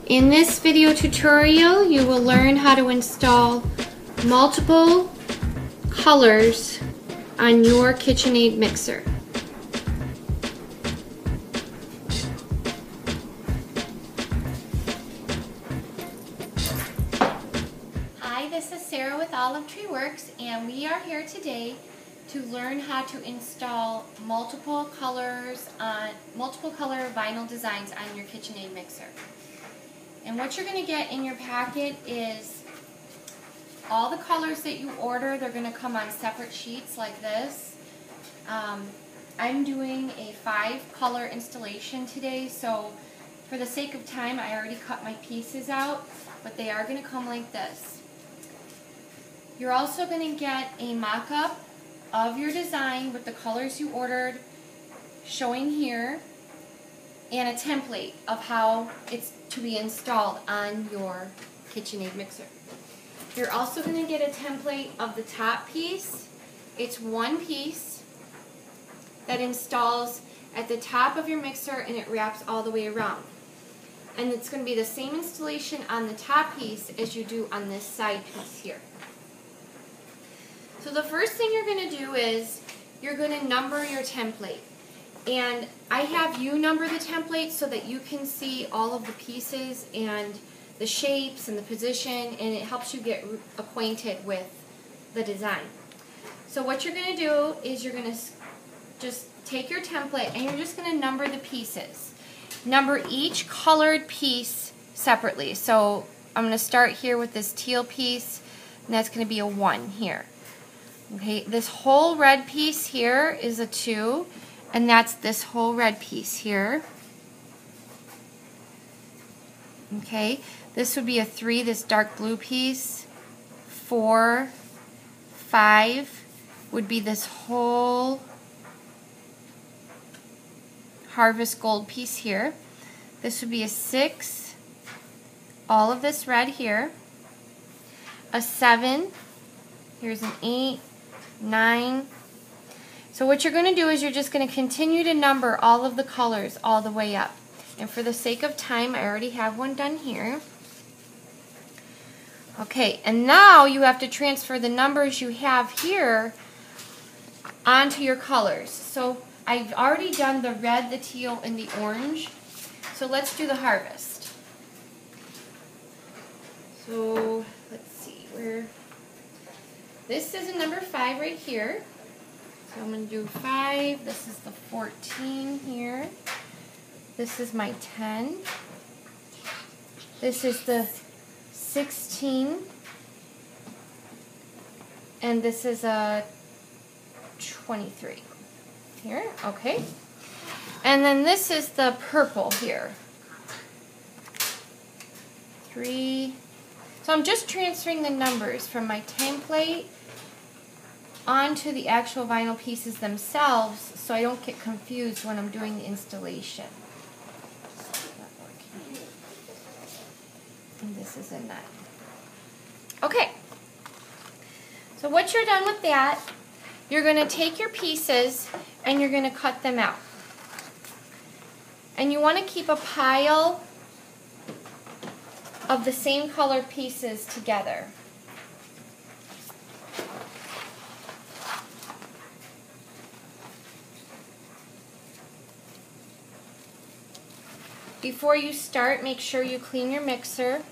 In this video tutorial, you will learn how to install multiple colors on your Kitchenaid mixer. Hi, this is Sarah with Olive Tree Works, and we are here today to learn how to install multiple color vinyl designs on your Kitchenaid mixer. And what you're going to get in your packet is all the colors that you order. They're going to come on separate sheets like this. I'm doing a 5-color installation today, so for the sake of time I already cut my pieces out, but they are going to come like this. You're also going to get a mock-up of your design with the colors you ordered showing here, and a template of how it's to be installed on your Kitchenaid mixer. You're also going to get a template of the top piece. It's one piece that installs at the top of your mixer and it wraps all the way around. And it's going to be the same installation on the top piece as you do on this side piece here. So the first thing you're going to do is you're going to number your template. And I have you number the template so that you can see all of the pieces and the shapes and the position, and it helps you get acquainted with the design. So what you're going to do is you're going to just take your template and you're just going to number the pieces. Number each colored piece separately. So I'm going to start here with this teal piece, and that's going to be a 1 here. Okay, this whole red piece here is a 2. And that's this whole red piece here. Okay, this would be a 3, this dark blue piece. 4, 5 would be this whole harvest gold piece here. This would be a 6, all of this red here. A 7, here's an 8, 9. So what you're going to do is you're just going to continue to number all of the colors all the way up. And for the sake of time, I already have one done here. Okay, and now you have to transfer the numbers you have here onto your colors. So I've already done the red, the teal, and the orange. So let's do the harvest. So let's see, this is a number 5 right here. So I'm going to do 5, this is the 14 here, this is my 10, this is the 16, and this is a 23 here, okay. And then this is the purple here, 3, so I'm just transferring the numbers from my template onto the actual vinyl pieces themselves so I don't get confused when I'm doing the installation. And this is a 9. Okay, so once you're done with that, you're going to take your pieces and you're going to cut them out. And you want to keep a pile of the same color pieces together. Before you start, make sure you clean your mixer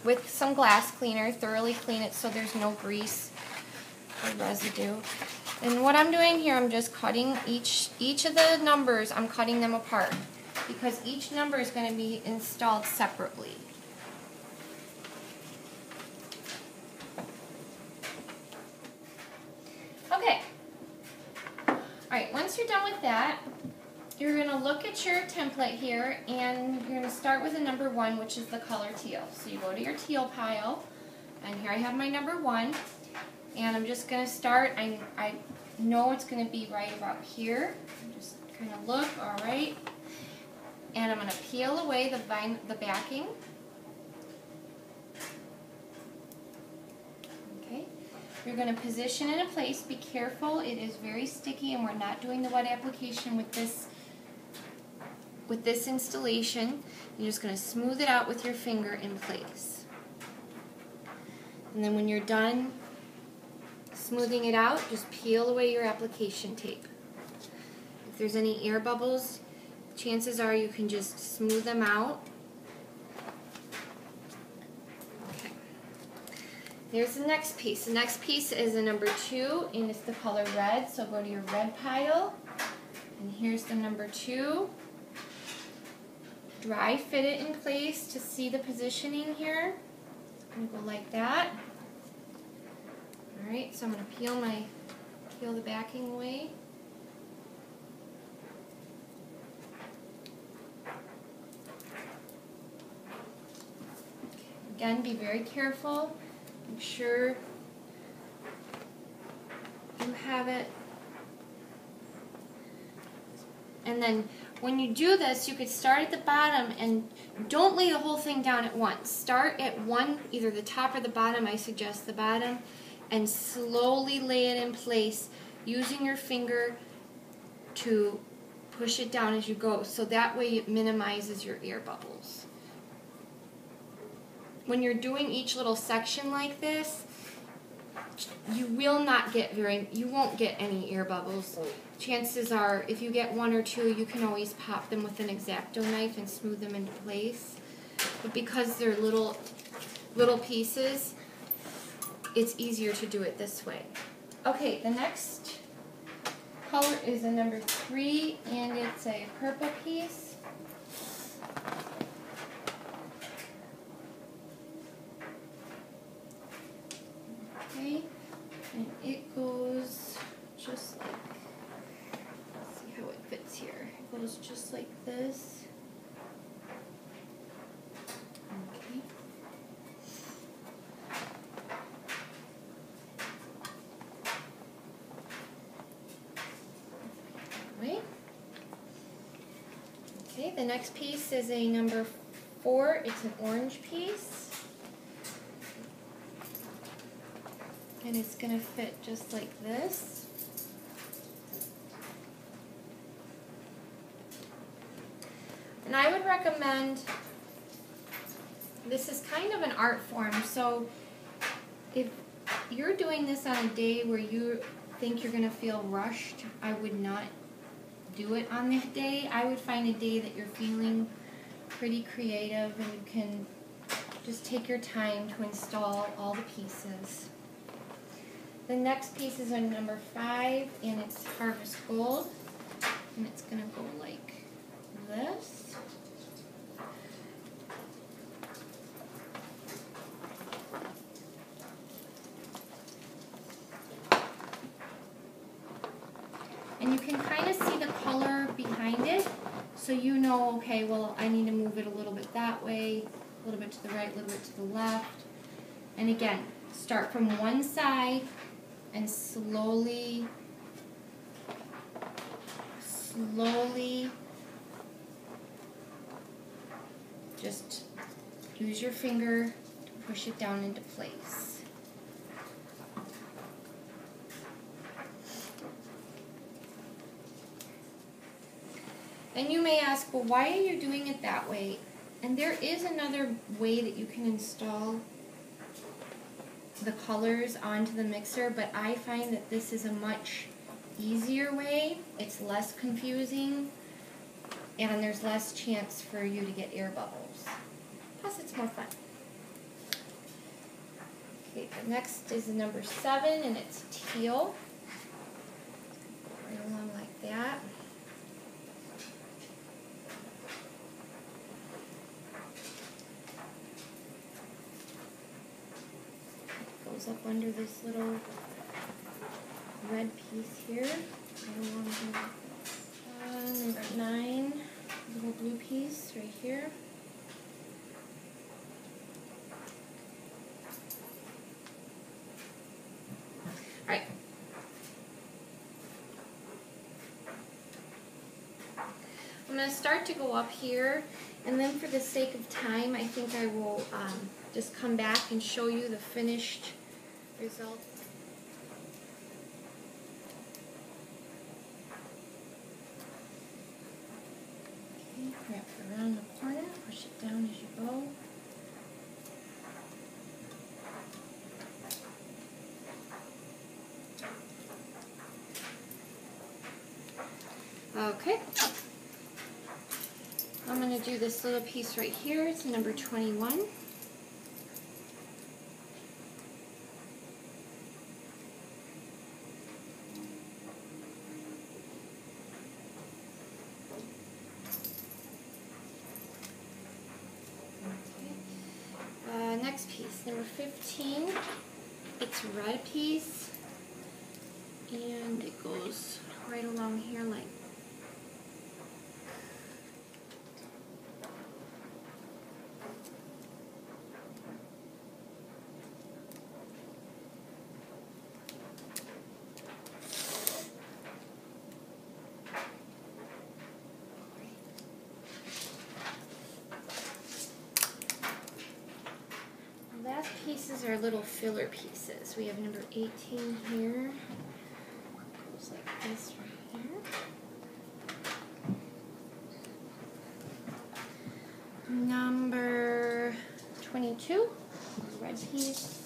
with some glass cleaner. Thoroughly clean it so there's no grease or residue. And what I'm doing here, I'm just cutting each of the numbers, I'm cutting them apart because each number is going to be installed separately. Okay. Alright, once you're done with that, you're going to look at your template here, and you're going to start with a number 1, which is the color teal. So you go to your teal pile, and here I have my number 1, and I'm just going to start. I know it's going to be right about here. Just kind of look, all right. And I'm going to peel away the backing. Okay. You're going to position it in place. Be careful, it is very sticky, and we're not doing the wet application with with this installation, you're just going to smooth it out with your finger in place. And then when you're done smoothing it out, just peel away your application tape. If there's any air bubbles, chances are you can just smooth them out. Okay. Here's the next piece. The next piece is a number 2, and it's the color red, so go to your red pile. And here's the number 2. Dry fit it in place to see the positioning here. It's going to go like that. Alright, so I'm going to peel the backing away. Again, be very careful. Make sure you have it. And then when you do this, you could start at the bottom and don't lay the whole thing down at once. Start at one, either the top or the bottom. I suggest the bottom. And slowly lay it in place using your finger to push it down as you go. So that way it minimizes your air bubbles. When you're doing each little section like this, you won't get any air bubbles. Chances are, if you get 1 or 2, you can always pop them with an X-Acto knife and smooth them into place. But because they're little pieces, it's easier to do it this way. Okay, the next color is a number 3, and it's a purple piece. Okay, and it goes just like, let's see how it fits here. It goes just like this. Okay. Okay, the next piece is a number 4. It's an orange piece. And it's going to fit just like this. And I would recommend, this is kind of an art form, so if you're doing this on a day where you think you're going to feel rushed, I would not do it on that day. I would find a day that you're feeling pretty creative and you can just take your time to install all the pieces. The next piece is a number 5, and it's Harvest Gold, and it's going to go like this. And you can kind of see the color behind it, so you know, okay, well, I need to move it a little bit that way, a little bit to the right, a little bit to the left. And again, start from one side and slowly just use your finger to push it down into place. And you may ask, well, why are you doing it that way? And there is another way that you can install the colors onto the mixer, but I find that this is a much easier way. It's less confusing, and there's less chance for you to get air bubbles. Plus, it's more fun. Okay, the next is the number 7, and it's teal. Right along like that. Goes up under this little red piece here. Number 9, little blue piece right here. Alright. I'm going to start to go up here, and then for the sake of time, I think I will just come back and show you the finished result. Okay. Wrap it around the corner, push it down as you go. Okay. I'm going to do this little piece right here. It's number 21. Next piece, number 15. It's a red piece, and it goes right along here like last pieces are little filler pieces. We have number 18 here. Goes like this right here. Number 22, red piece.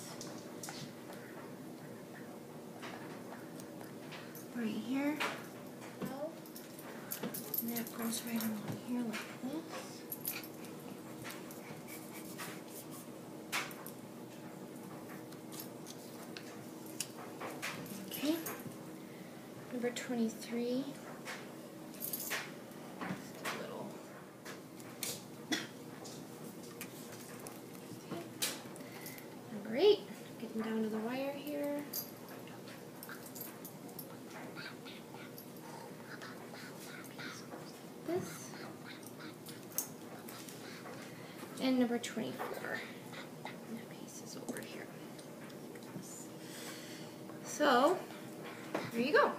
Right here. And that goes right along here like this. Okay. Number 23. Just a little. Okay. Number 8. Getting down to the wire here. This. And number 24. And that piece is over here. So, there you go.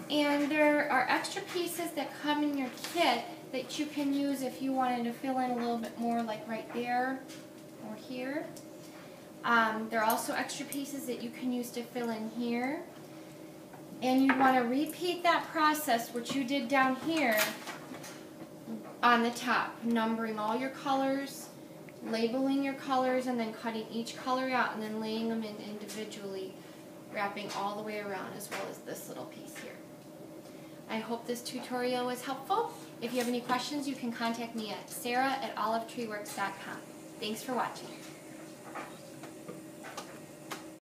And there are extra pieces that come in your kit that you can use if you wanted to fill in a little bit more, like right there or here. There are also extra pieces that you can use to fill in here. And you want to repeat that process, which you did down here on the top, numbering all your colors, labeling your colors, and then cutting each color out and then laying them in individually, wrapping all the way around, as well as this little piece here. I hope this tutorial was helpful. If you have any questions, you can contact me at sarah@olivetreeworks.com. Thanks for watching.